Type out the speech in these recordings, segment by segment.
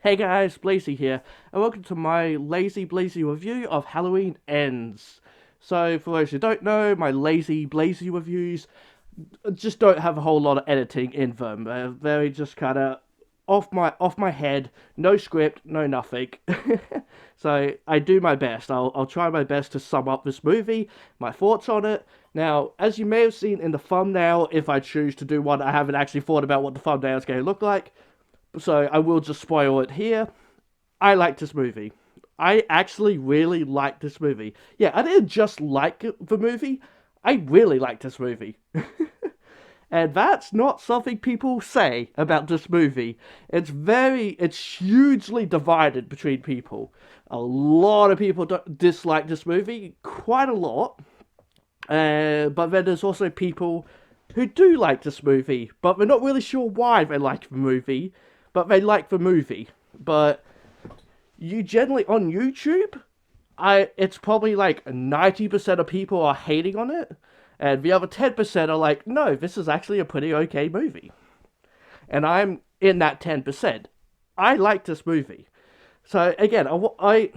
Hey guys, Blazie here, and welcome to my lazy Blazie review of Halloween Ends. So, for those who don't know, my lazy Blazie reviews just don't have a whole lot of editing in them. They're very just kind of off my head, no script, no nothing. So I do my best. I'll try my best to sum up this movie, my thoughts on it. Now, as you may have seen in the thumbnail, if I choose to do one, I haven't actually thought about what the thumbnail is going to look like, so I will just spoil it here. I like this movie. I actually really like this movie. Yeah, I didn't just like the movie. I really like this movie. And that's not something people say about this movie. It's hugely divided between people. A lot of people dislike this movie, quite a lot. But then there's also people who do like this movie, but they're not really sure why they like the movie, but they like the movie. But you generally on YouTube, I it's probably like 90% of people are hating on it, and the other 10% are like, no, this is actually a pretty okay movie. And I'm in that 10%. I like this movie. So again, I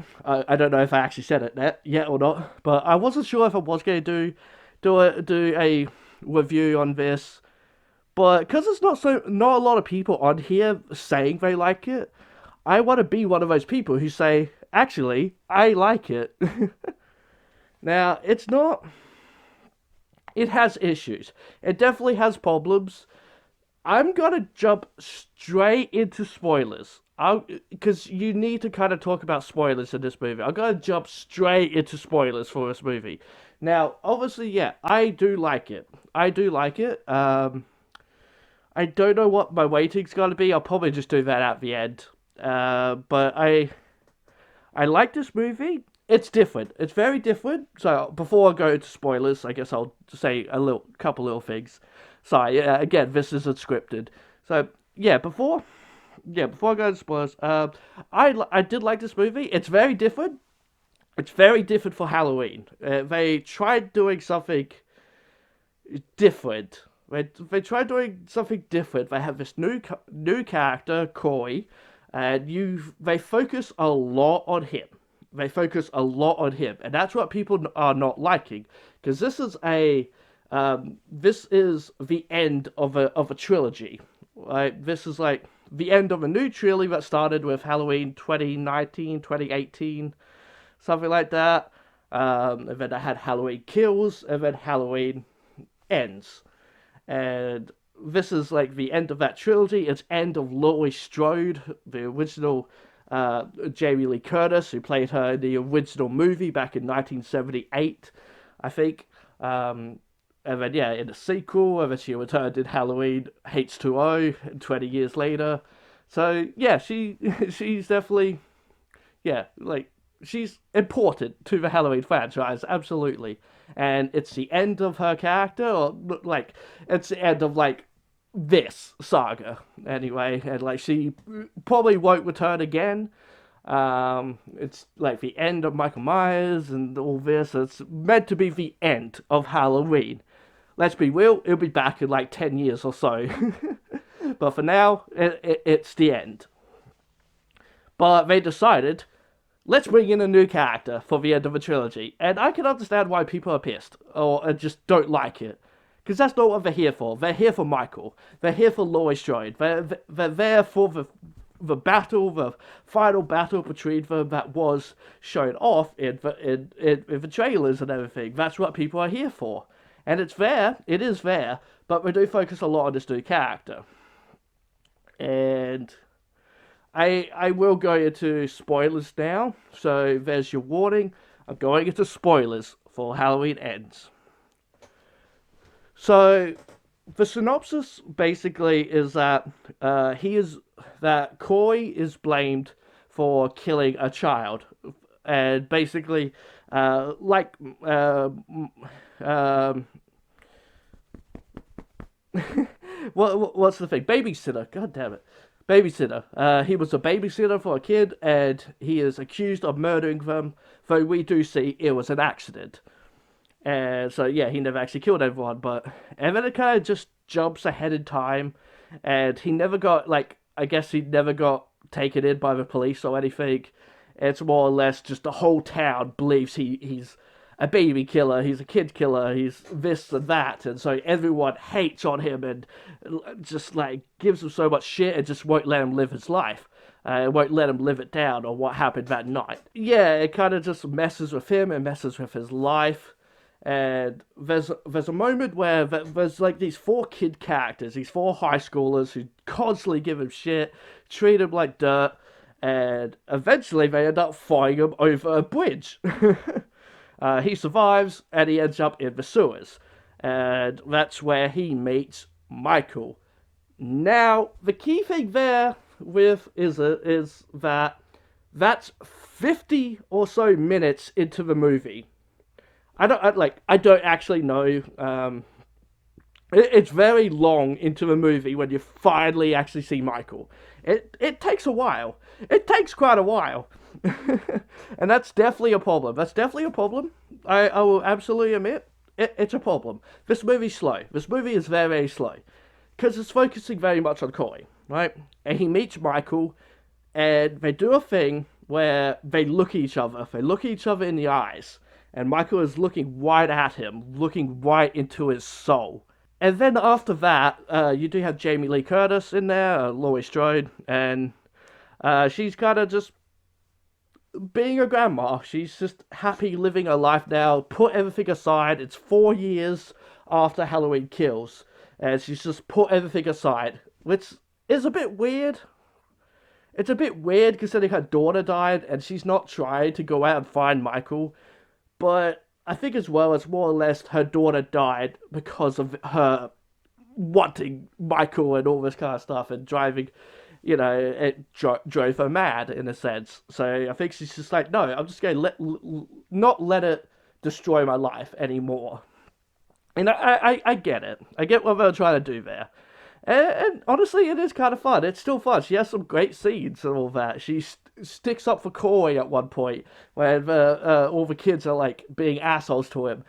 don't know if I actually said it yet or not, but I wasn't sure if I was going to do a review on this, but because there's not a lot of people on here saying they like it, I want to be one of those people who say, actually, I like it. Now, it's not. It has issues. It definitely has problems. I'm gonna jump straight into spoilers. Because you need to kind of talk about spoilers in this movie. I'm gonna jump straight into spoilers for this movie. Now, obviously, yeah, I do like it. I do like it. I don't know what my weighting's gonna be. I'll probably just do that at the end. But I like this movie. It's different. It's very different. So before I go into spoilers, I guess I'll say a couple little things. Sorry, again, this isn't scripted. So before I go into spoilers, I did like this movie. It's very different. It's very different for Halloween. They tried doing something different. They tried doing something different. They have this new character, Corey, and they focus a lot on him. They focus a lot on him, and that's what people are not liking, because this is the end of a trilogy. Right? This is like the end of a new trilogy that started with Halloween 2019, 2018, something like that. And then I had Halloween Kills, and then Halloween Ends. And this is like the end of that trilogy. It's end of Laurie Strode, the original Jamie Lee Curtis, who played her in the original movie back in 1978, I think. And then yeah, in the sequel, and then she returned in Halloween H2O 20 years later. So yeah, she's definitely yeah, like she's important to the Halloween franchise, absolutely. And it's the end of her character, or like it's the end of like this saga anyway, and like she probably won't return again. It's like the end of Michael Myers and all this. It's meant to be the end of Halloween. Let's be real, it'll be back in like 10 years or so. But for now, it's the end. But they decided, let's bring in a new character for the end of a trilogy. And I can understand why people are pissed or just don't like it. Because that's not what they're here for. They're here for Michael. They're here for Laurie Strode. They're there for the battle, the final battle between them that was shown off in the trailers and everything. That's what people are here for. And it's there, it is there, but we do focus a lot on this new character. And I will go into spoilers now, so there's your warning. I'm going into spoilers for Halloween Ends. So the synopsis basically is that Corey is blamed for killing a child, and basically, like um, what's the thing? Babysitter. God damn it. Babysitter. He was a babysitter for a kid, and he is accused of murdering them. Though we do see it was an accident, and so yeah, he never actually killed everyone. But and then it kind of just jumps ahead in time, and he never got like I guess he never got taken in by the police or anything. It's more or less just the whole town believes he's a baby killer, he's a kid killer, he's this and that, and so everyone hates on him and just like gives him so much shit and just won't let him live his life. Won't let him live it down on what happened that night. Yeah, it kind of just messes with him and messes with his life. And there's a moment where there's like these four kid characters, these four high schoolers who constantly give him shit, treat him like dirt, and eventually they end up fighting him over a bridge. He survives and he ends up in the sewers, and that's where he meets Michael. Now, the key thing there with is that that's 50 or so minutes into the movie. I don't actually know. It's very long into the movie when you finally actually see Michael. It takes a while. It takes quite a while. And that's definitely a problem. That's definitely a problem. I will absolutely admit it's a problem. This movie's slow. This movie is very, very slow. Because it's focusing very much on Corey, right? And he meets Michael, and they do a thing where they look at each other. They look at each other in the eyes, and Michael is looking right at him, looking right into his soul. And then after that, you do have Jamie Lee Curtis in there, Laurie Strode, and she's kind of just being a grandma. She's just happy living her life now, put everything aside. It's 4 years after Halloween Kills, and she's just put everything aside, which is a bit weird. It's a bit weird considering her daughter died, and she's not trying to go out and find Michael, but I think as well it's more or less her daughter died because of her wanting Michael and all this kind of stuff and driving, it drove her mad in a sense. So I think she's just like, no, I'm just going to not let it destroy my life anymore. And I get it. I get what they're trying to do there. And honestly, it is kind of fun. It's still fun. She has some great scenes and all that. She sticks up for Corey at one point when all the kids are like being assholes to him.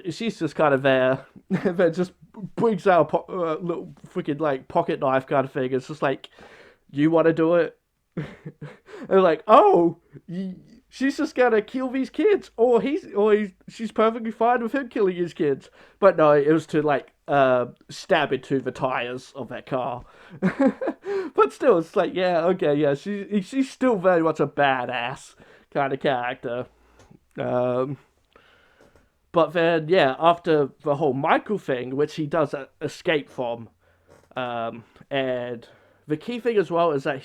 She's just kind of there. And then just brings out a little freaking like pocket knife kind of thing. It's just like, you want to do it? And like, oh, she's just gonna kill these kids, or she's perfectly fine with him killing his kids. But no, it was to like stab into the tires of that car. But still, it's like, yeah, okay, yeah, she's still very much a badass kind of character. But then, yeah, after the whole Michael thing, which he does escape from, and the key thing as well is that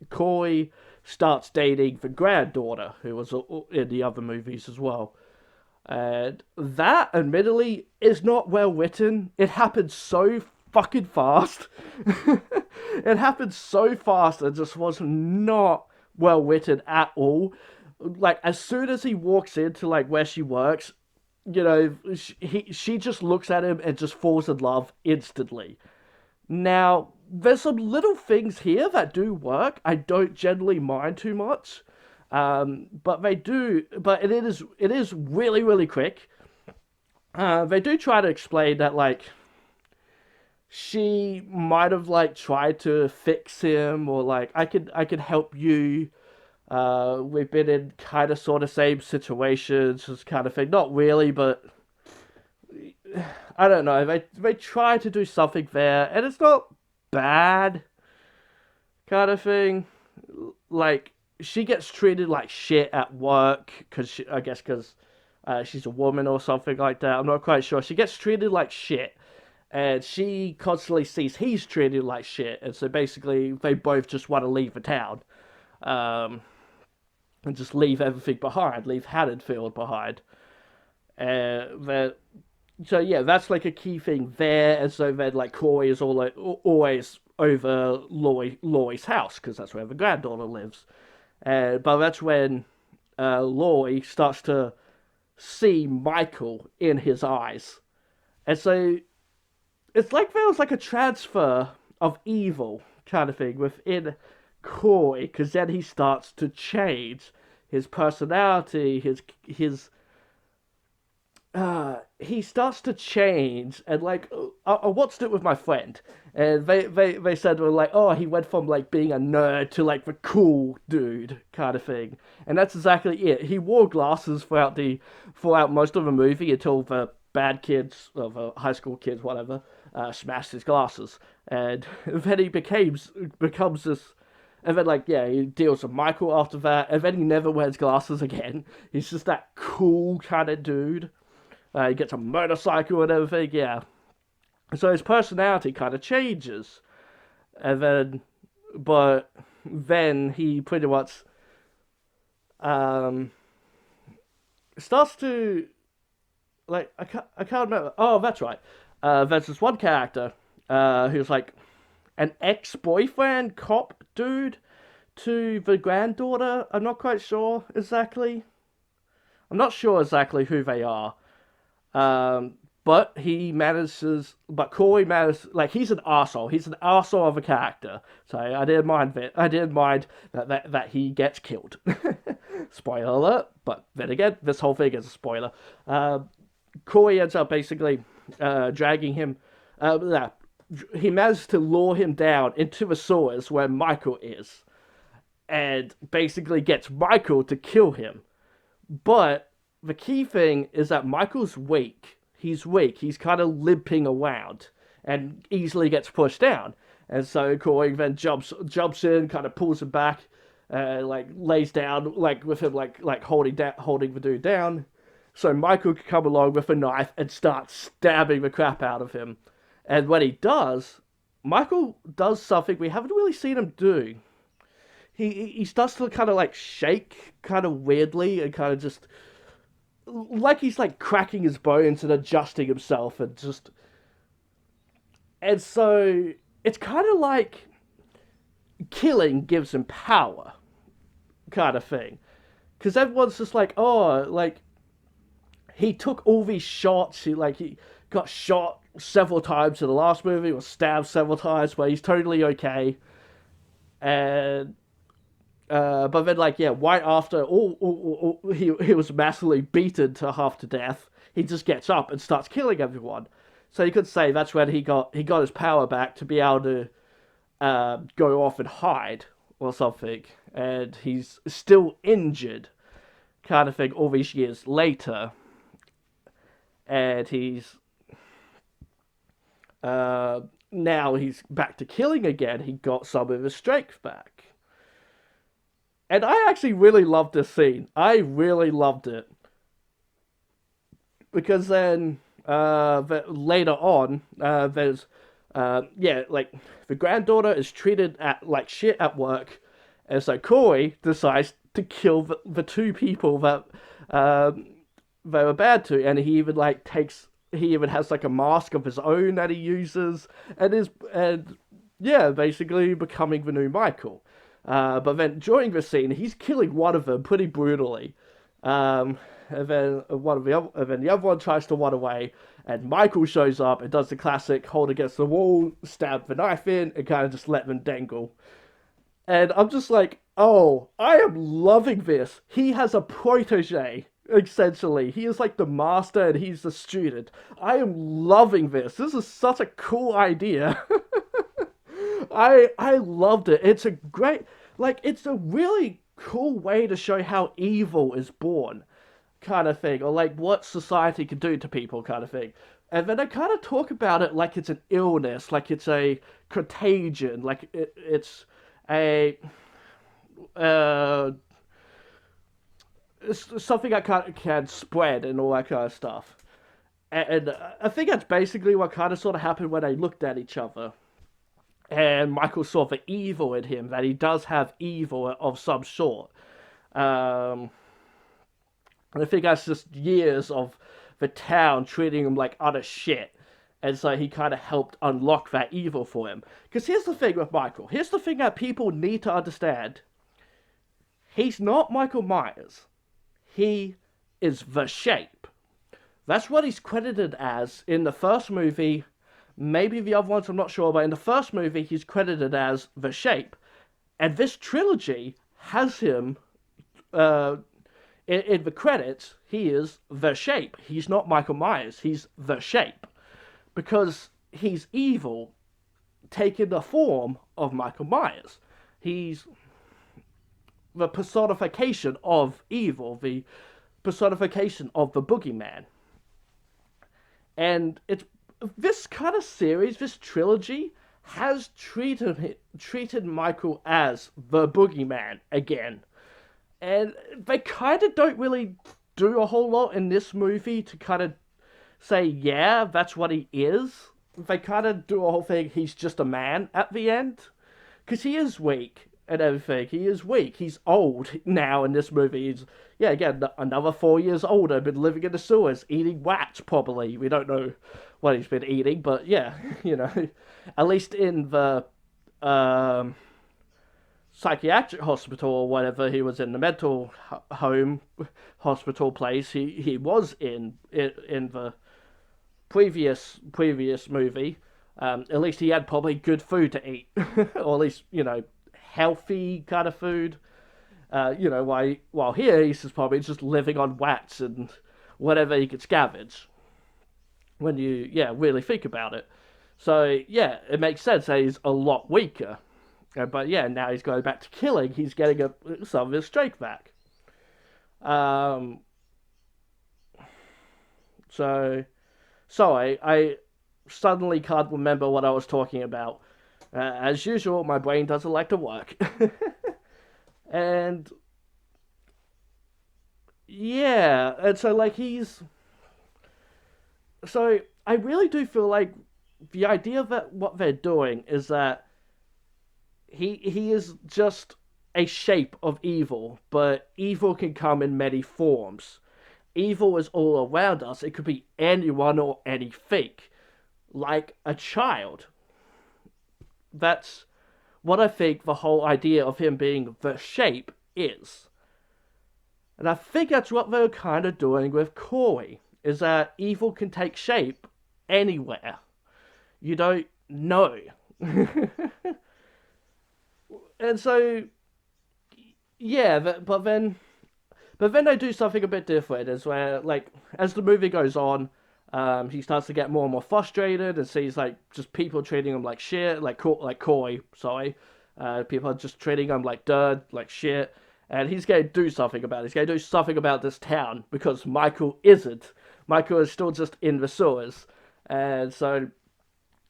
Corey starts dating the granddaughter, who was in the other movies as well. And that, admittedly, is not well written. It happened so fucking fast. It happened so fast and just was not well written at all. Like, as soon as he walks into, like, where she works, she just looks at him and just falls in love instantly. Now, there's some little things here that do work. I don't generally mind too much. But they do, but it is really, really quick. They do try to explain that, like, she might have, like, tried to fix him, or, like, I could help you. We've been in kind of sort of same situations, this kind of thing. Not really, but I don't know. They try to do something there, and it's not bad kind of thing. Like, she gets treated like shit at work because she's a woman or something like that. I'm not quite sure. She gets treated like shit, and she constantly sees he's treated like shit, and so basically they both just want to leave the town, and just leave everything behind, leave Haddonfield behind. So yeah, that's like a key thing there, and so then like Corey is always over Laurie's house because that's where the granddaughter lives. But that's when Laurie starts to see Michael in his eyes. And so it's like there was like a transfer of evil kind of thing within Corey, because then he starts to change his personality, his he starts to change, and like I watched it with my friend, and they said, well, like, oh, he went from like being a nerd to like the cool dude kind of thing, and that's exactly it. He wore glasses throughout most of the movie until the bad kids, or the high school kids, whatever, smashed his glasses, and then he becomes this. And then, like, yeah, he deals with Michael after that, and then he never wears glasses again. He's just that cool kind of dude. He gets a motorcycle and everything, yeah. So his personality kind of changes. And then, but then he pretty much um, starts to, like, I can't remember. Oh, that's right. There's this one character who's like an ex-boyfriend cop dude to the granddaughter. I'm not quite sure exactly. I'm not sure exactly who they are. But Corey manages, like, he's an arsehole. He's an arsehole of a character. So I didn't mind that. I didn't mind that he gets killed. Spoiler alert. But then again, this whole thing is a spoiler. Corey ends up basically dragging him. He manages to lure him down into the sewers where Michael is, and basically gets Michael to kill him. But the key thing is that Michael's weak. He's weak. He's kind of limping around and easily gets pushed down. And so Corey then jumps in, kind of pulls him back, like lays down, like with him like holding the dude down. So Michael can come along with a knife and start stabbing the crap out of him. And when he does, Michael does something we haven't really seen him do. He starts to kind of like shake, kind of weirdly, and kind of just like he's like cracking his bones and adjusting himself, and so it's kind of like killing gives him power, kind of thing, because everyone's just like, oh, like he took all these shots. He got shot several times in the last movie, was stabbed several times, but he's totally okay. And but then, like, yeah, right after he was massively beaten to half to death, he just gets up and starts killing everyone. So you could say that's when he got his power back to be able to go off and hide or something. And he's still injured, kind of thing, all these years later. And he's now he's back to killing again. He got some of his strength back. And I actually really loved this scene. I really loved it. Because then, later on, there's, like, the granddaughter is treated like shit at work. And so Corey decides to kill the two people that they were bad to. And he even has, like, a mask of his own that he uses. And yeah, basically becoming the new Michael. But then during the scene, he's killing one of them pretty brutally. And then the other one tries to run away, and Michael shows up and does the classic hold against the wall, stab the knife in, and kind of just let them dangle. And I'm just like, oh, I am loving this. He has a protege, essentially. He is like the master and he's the student. I am loving this. This is such a cool idea. I loved it. It's a great, like, it's a really cool way to show how evil is born, kind of thing, or like what society can do to people, kind of thing. And then they kind of talk about it like it's an illness, like it's a contagion, like it's a it's something that can spread and all that kind of stuff. And I think that's basically what kind of sort of happened when they looked at each other. And Michael saw the evil in him, that he does have evil of some sort. And I think that's just years of the town treating him like utter shit. And so he kind of helped unlock that evil for him. Because here's the thing with Michael. Here's the thing that people need to understand. He's not Michael Myers. He is the Shape. That's what he's credited as in the first movie. Maybe the other ones, I'm not sure, but in the first movie, he's credited as the Shape. And this trilogy has him In the credits, he is the Shape. He's not Michael Myers. He's the Shape because he's evil, taking the form of Michael Myers. He's the personification of evil, the personification of the boogeyman. And it's this kind of series, this trilogy, has treated Michael as the boogeyman again. And they kind of don't really do a whole lot in this movie to kind of say, yeah, that's what he is. They kind of do a whole thing, he's just a man at the end. Because he is weak and everything. He is weak. He's old now in this movie. He's, yeah, again, another 4 years older, been living in the sewers, eating rats, probably. We don't know what he's been eating, but yeah, at least in the psychiatric hospital or whatever he was in, the mental home hospital place he was in the previous movie. At least he had probably good food to eat, or at least healthy kind of food. While here he's just probably just living on rats and whatever he could scavenge. When you really think about it, so yeah, it makes sense that he's a lot weaker. But yeah, now he's going back to killing. He's getting some of his strength back. So sorry, I suddenly can't remember what I was talking about. As usual, my brain doesn't like to work. And yeah, and so like so I really do feel like the idea that what they're doing is that he is just a shape of evil, but evil can come in many forms. Evil is all around us. It could be anyone or anything, like a child. That's what I think the whole idea of him being the Shape is. And I think that's what they're kind of doing with Corey, is that evil can take shape anywhere. You don't know. And so, yeah, but then they do something a bit different, is where, like, as the movie goes on, he starts to get more and more frustrated and sees, like, just people treating him like shit, like Corey, sorry. People are just treating him like dirt, like shit, and he's going to do something about it. He's going to do something about this town, because Michael isn't. Michael is still just in the sewers, and so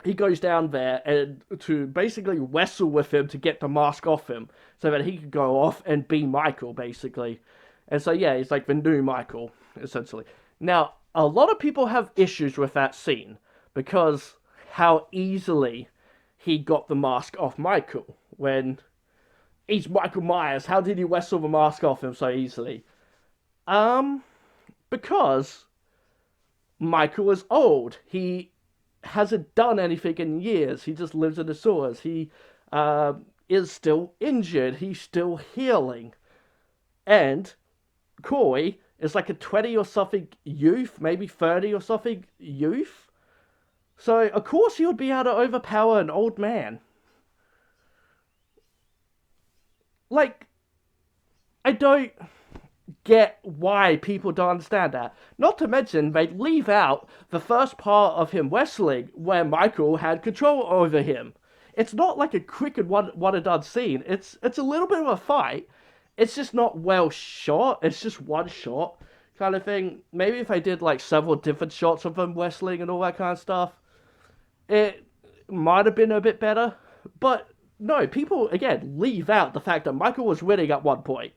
he goes down there and to basically wrestle with him to get the mask off him so that he can go off and be Michael, basically. And so, yeah, he's like the new Michael, essentially. Now, a lot of people have issues with that scene because how easily he got the mask off Michael when he's Michael Myers. How did he wrestle the mask off him so easily? Because Michael is old. He hasn't done anything in years. He just lives in the sewers. He is still injured. He's still healing. And Corey is like a 20 or something youth, maybe 30 or something youth. So, of course, he would be able to overpower an old man. Like, I don't get why people don't understand that. Not to mention, they leave out the first part of him wrestling where Michael had control over him. It's not like a quick and one and done scene. It's a little bit of a fight. It's just not well shot. It's just one shot kind of thing. Maybe if I did like several different shots of them wrestling and all that kind of stuff, it might have been a bit better. But no, people, again, leave out the fact that Michael was winning at one point.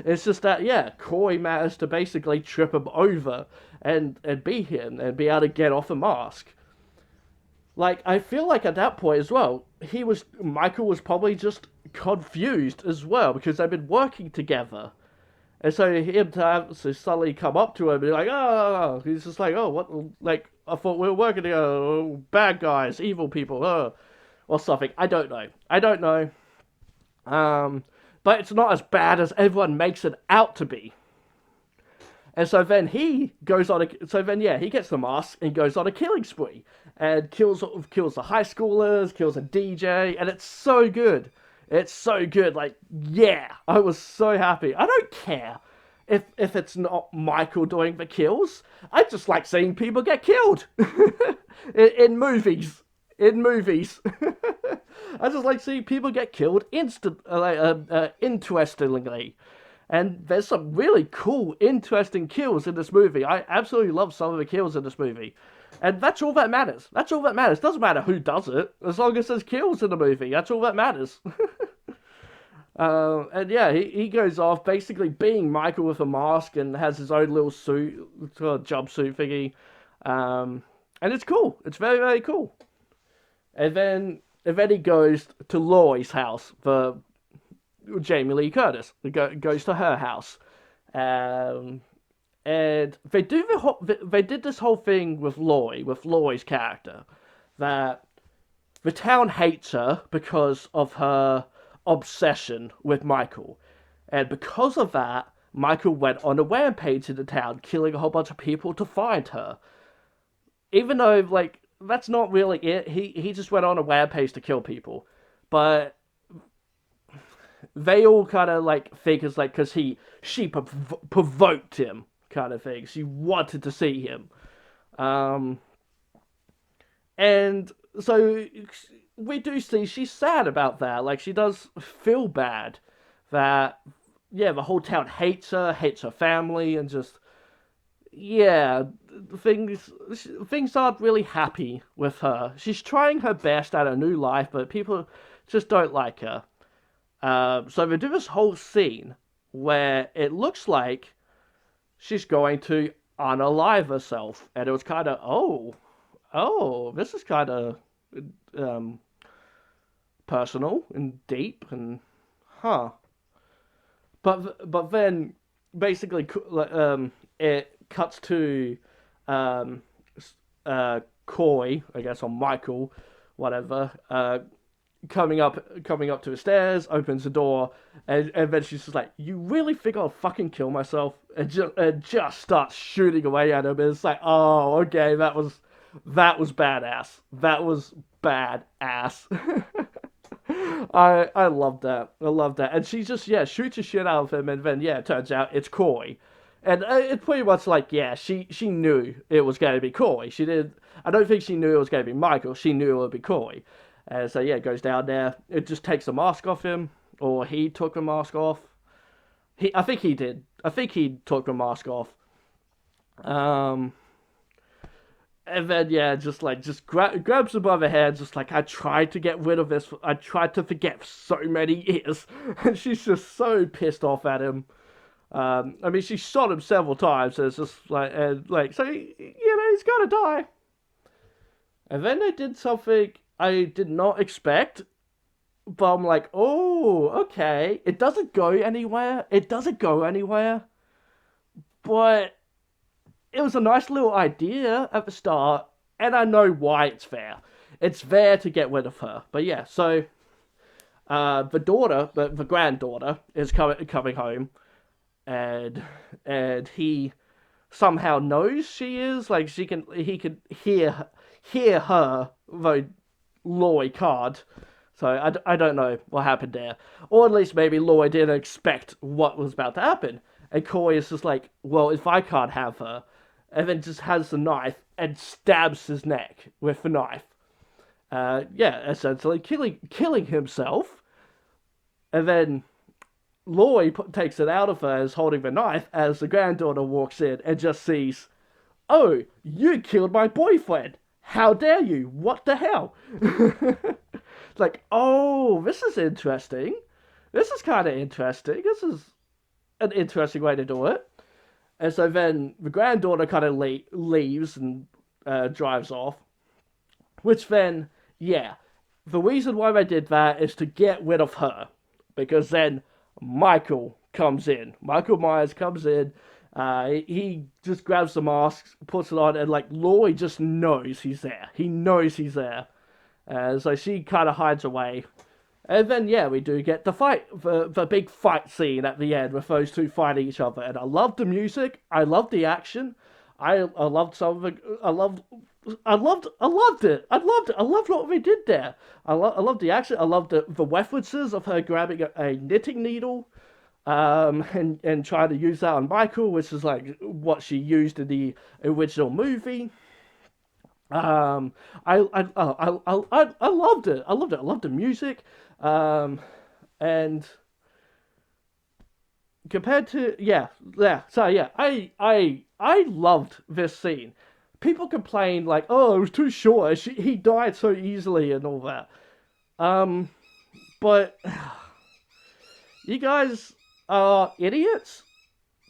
It's just that, yeah, Corey managed to basically trip him over and beat him and be able to get off the mask. Like, I feel like at that point as well, Michael was probably just confused as well because they've been working together. And so him to suddenly come up to him and be like, oh, he's just like, oh, what, like, I thought we were working together, oh, bad guys, evil people, or something. I don't know. But it's not as bad as everyone makes it out to be. And so then he gets the mask and goes on a killing spree and kills the high schoolers, kills a DJ, and it's so good. It's so good. Like, yeah, I was so happy. I don't care if it's not Michael doing the kills. I just like seeing people get killed in movies. In movies, I just like seeing people get killed interestingly. And there's some really cool, interesting kills in this movie. I absolutely love some of the kills in this movie. And that's all that matters. That's all that matters. Doesn't matter who does it, as long as there's kills in the movie. That's all that matters. And yeah, he goes off basically being Michael with a mask and has his own little suit, jumpsuit thingy. And it's cool. It's very, very cool. And then he goes to Laurie's house for Jamie Lee Curtis. He goes to her house. Um, and they did this whole thing with Laurie's character, that the town hates her because of her obsession with Michael. And because of that, Michael went on a rampage in the town, killing a whole bunch of people to find her. Even though, like, that's not really it. He just went on a rampage to kill people. But they all kind of, like, think it's, like, because she provoked him, kind of thing. She wanted to see him. And so we do see she's sad about that. Like, she does feel bad that, yeah, the whole town hates her family, and just, yeah, things aren't really happy with her. She's trying her best at a new life, but people just don't like her. So they do this whole scene where it looks like she's going to unalive herself, and it was kind of, this is kind of um, personal and deep, and huh. But then basically it cuts to Coy, I guess, or Michael, whatever, coming up to the stairs, opens the door, and then she's just like, "You really think I'll fucking kill myself?" And just starts shooting away at him. And it's like, oh, okay, that was badass. That was badass. I love that. I love that. And she just, yeah, shoots the shit out of him, and then, yeah, it turns out it's Coy. And it's pretty much like, yeah, she knew it was going to be Coy. I don't think she knew it was going to be Michael. She knew it would be Coy. And so, yeah, it goes down there. It just takes the mask off him, or he took the mask off. I think he did. I think he took the mask off. And then, yeah, just grabs him by the hand, just like, I tried to get rid of this. I tried to forget for so many years. And she's just so pissed off at him. I mean, she shot him several times, so it's just like, so, he's gonna die. And then they did something I did not expect, but I'm like, oh, okay. It doesn't go anywhere. But it was a nice little idea at the start, and I know why it's there. It's there to get rid of her. But yeah, so the granddaughter is coming home, and he somehow knows she is, like, he can hear her, though Lloyd can't. So I don't know what happened there, or at least maybe Lloyd didn't expect what was about to happen. And Coy is just like, well, if I can't have her, and then just has the knife and stabs his neck with the knife. Yeah, essentially killing himself. And then Lloyd takes it out of her as holding the knife as the granddaughter walks in and just sees, oh, you killed my boyfriend. How dare you? What the hell? It's like, oh, this is interesting. This is kind of interesting. This is an interesting way to do it. And so then the granddaughter kind of leaves and drives off. Which then, yeah, the reason why they did that is to get rid of her. Because then Michael comes in. Michael Myers comes in. He just grabs the mask, puts it on, and, like, Lloyd just knows he's there. He knows he's there. So she kind of hides away. And then, yeah, we do get the fight, the big fight scene at the end with those two fighting each other. And I loved the music. I loved the action. I loved some of it. I loved it. I loved it. I loved what we did there. I loved the action. I loved the references of her grabbing a knitting needle. and try to use that on Michael, which is like what she used in the original movie. Um, I loved it. I loved it. I loved the music. Um, and compared to yeah. So yeah, I loved this scene. People complain like, oh, it was too short. He died so easily and all that. Um, but you guys are idiots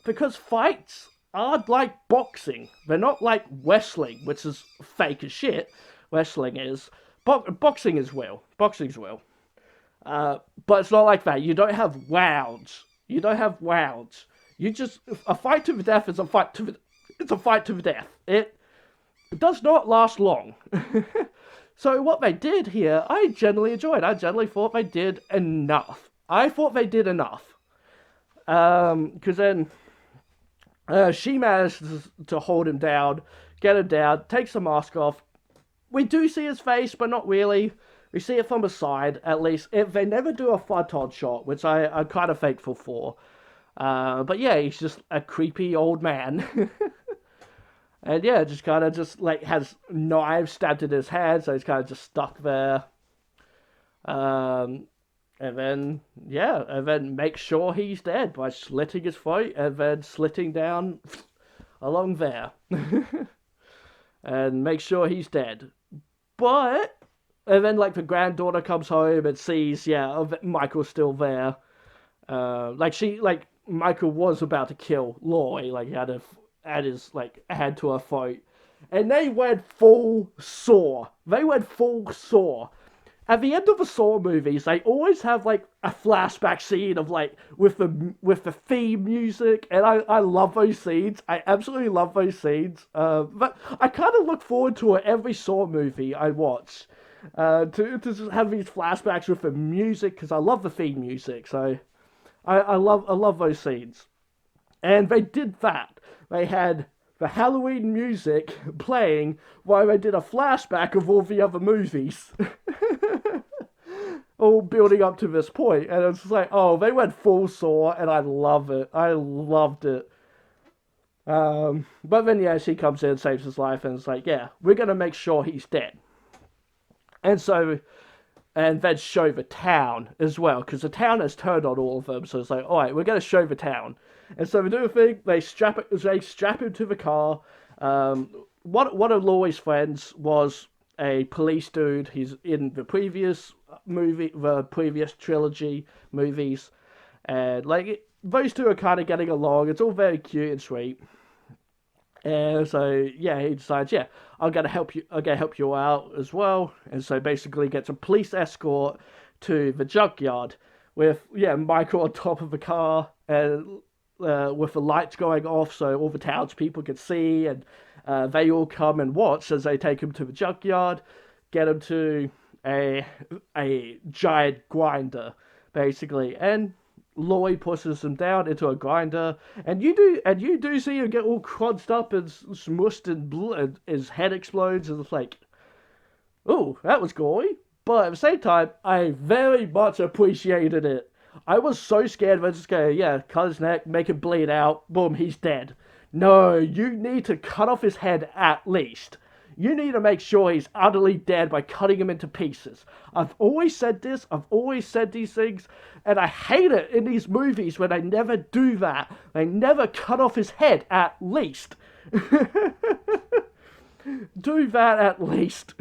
because fights are like boxing. They're not like wrestling, which is fake as shit. Wrestling is. Boxing is real. Boxing's real. But it's not like that. You don't have rounds. You don't have rounds. You just a fight to the death is a fight to the it's a fight to the death. It does not last long. So what they did here, I generally enjoyed. I generally thought they did enough. I thought they did enough. Because then she managed to hold him down, get him down, takes the mask off. We do see his face, but not really. We see it from the side, at least. If they never do a front-on shot, which I'm kind of thankful for. But yeah, he's just a creepy old man. And yeah, just kind of just like has knives stabbed in his head, so he's kind of just stuck there. Um, and then make sure he's dead by slitting his throat and then slitting down along there. And make sure he's dead. But and then like the granddaughter comes home and sees Michael's still there. Like Michael was about to kill Loy, like he had his like hand to her throat. And they went full Saw. They went full Saw. At the end of the Saw movies, they always have like a flashback scene of like with the theme music, and I love those scenes. I absolutely love those scenes. But I kind of look forward to it every Saw movie I watch, to just have these flashbacks with the music because I love the theme music. So I love those scenes, and they did that. They had the Halloween music playing while they did a flashback of all the other movies. All building up to this point, and it's like, oh, they went full Saw, and I love it. I loved it. But then, yeah, she comes in, saves his life, and it's like, yeah, we're gonna make sure he's dead. And so, and then show the town as well, because the town has turned on all of them, so it's like, alright, we're gonna show the town. And so they do a thing, they strap him to the car. One of Laurie's friends was a police dude. He's in the previous trilogy movies, and like those two are kind of getting along. It's all very cute and sweet. And so yeah, he decides, yeah, I'm gonna help you out as well. And so basically gets a police escort to the junkyard with Michael on top of the car and with the lights going off so all the townspeople can see, and they all come and watch as they take him to the junkyard, get him to a giant grinder, basically, and Lloyd pushes him down into a grinder, and you do see him get all crunched up and smushed and blood, his head explodes, and it's like, oh, that was gory. But at the same time, I very much appreciated it. I was so scared of it, just go, yeah, cut his neck, make him bleed out, boom, he's dead. No, you need to cut off his head at least. You need to make sure he's utterly dead by cutting him into pieces. I've always said this, I've always said these things, and I hate it in these movies when they never do that. They never cut off his head at least. Do that at least.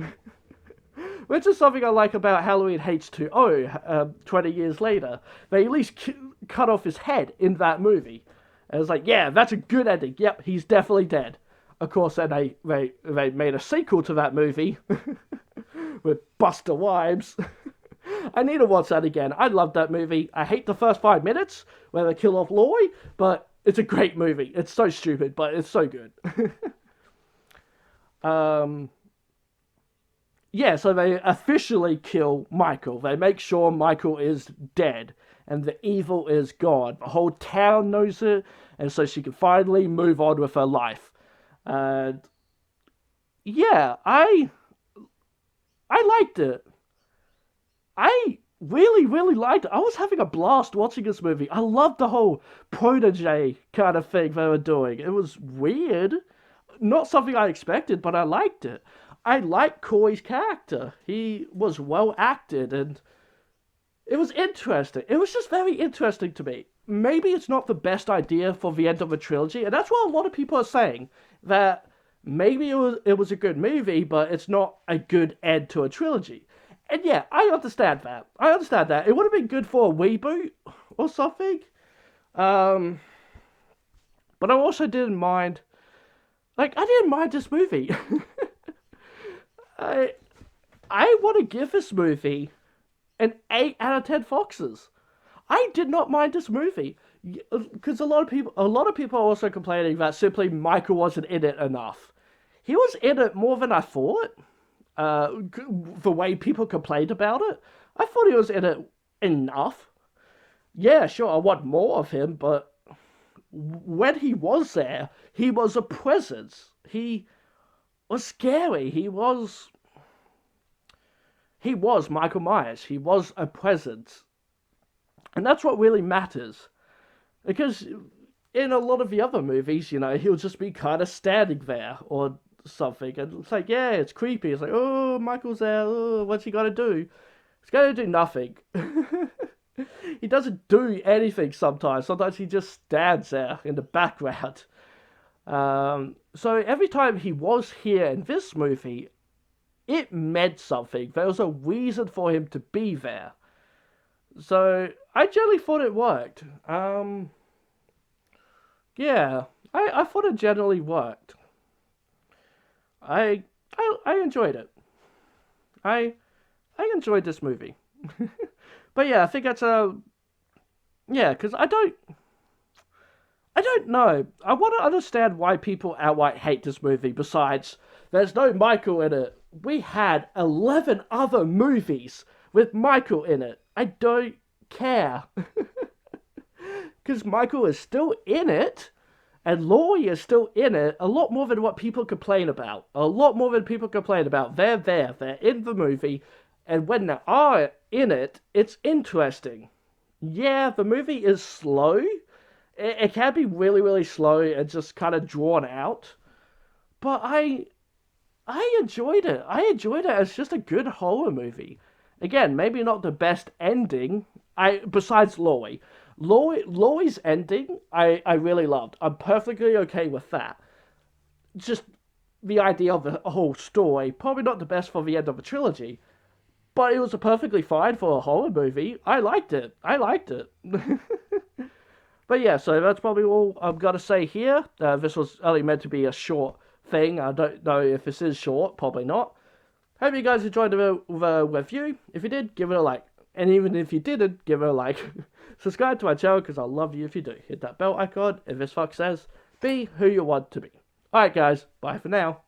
Which is something I like about Halloween H2O, 20 years later. They at least cut off his head in that movie. And it's like, yeah, that's a good ending. Yep, he's definitely dead. Of course, then they made a sequel to that movie with Buster Rhymes. I need to watch that again. I love that movie. I hate the first 5 minutes where they kill off Laurie, but it's a great movie. It's so stupid, but it's so good. Yeah, so they officially kill Michael. They make sure Michael is dead and the evil is gone. The whole town knows it, and so she can finally move on with her life. And yeah, I liked it. really, really liked it. I was having a blast watching this movie. I loved the whole protege kind of thing they were doing. It was weird. Not something I expected, but I liked it. I liked Corey's character. He was well acted and it was interesting. It was just very interesting to me. Maybe it's not the best idea for the end of a trilogy, and that's what a lot of people are saying. That maybe it was a good movie, but it's not a good end to a trilogy. And yeah, I understand that. I understand that. It would have been good for a reboot or something. Um, but I also didn't mind. Like, I didn't mind this movie. I I want to give this movie an 8 out of 10 foxes. I did not mind this movie because a lot of people are also complaining that simply Michael wasn't in it enough. He was in it more than I thought. The way people complained about it, I thought he was in it enough. Yeah, sure, I want more of him, but when he was there, he was a presence. He was scary. He was Michael Myers. He was a presence. And that's what really matters. Because in a lot of the other movies, he'll just be kind of standing there or something. And it's like, yeah, it's creepy. It's like, oh, Michael's there. Oh, what's he got to do? He's going to do nothing. He doesn't do anything sometimes. Sometimes he just stands there in the background. So every time he was here in this movie, it meant something. There was a reason for him to be there. So I generally thought it worked. Yeah, I thought it generally worked. I I enjoyed it. I I enjoyed this movie. But yeah, I think that's a yeah, because I don't know. I want to understand why people outright hate this movie. Besides, there's no Michael in it. We had 11 other movies with Michael in it. I don't care. Because Michael is still in it, and Laurie is still in it a lot more than what people complain about. A lot more than people complain about. They're there, they're in the movie, and when they are in it, it's interesting. Yeah, the movie is slow. It can be really, really slow and just kind of drawn out. But I enjoyed it. I enjoyed it as just a good horror movie. Again, maybe not the best ending. Besides Laurie. Laurie's ending, I really loved. I'm perfectly okay with that. Just the idea of the whole story, probably not the best for the end of a trilogy, but it was a perfectly fine for a horror movie. I liked it. I liked it. But yeah, so that's probably all I've got to say here. This was only meant to be a short thing. I don't know if this is short. Probably not. Hope you guys enjoyed the review. If you did, give it a like. And even if you didn't, give it a like. Subscribe to my channel because I'll love you if you do. Hit that bell icon. If this fuck says, be who you want to be. Alright guys, bye for now.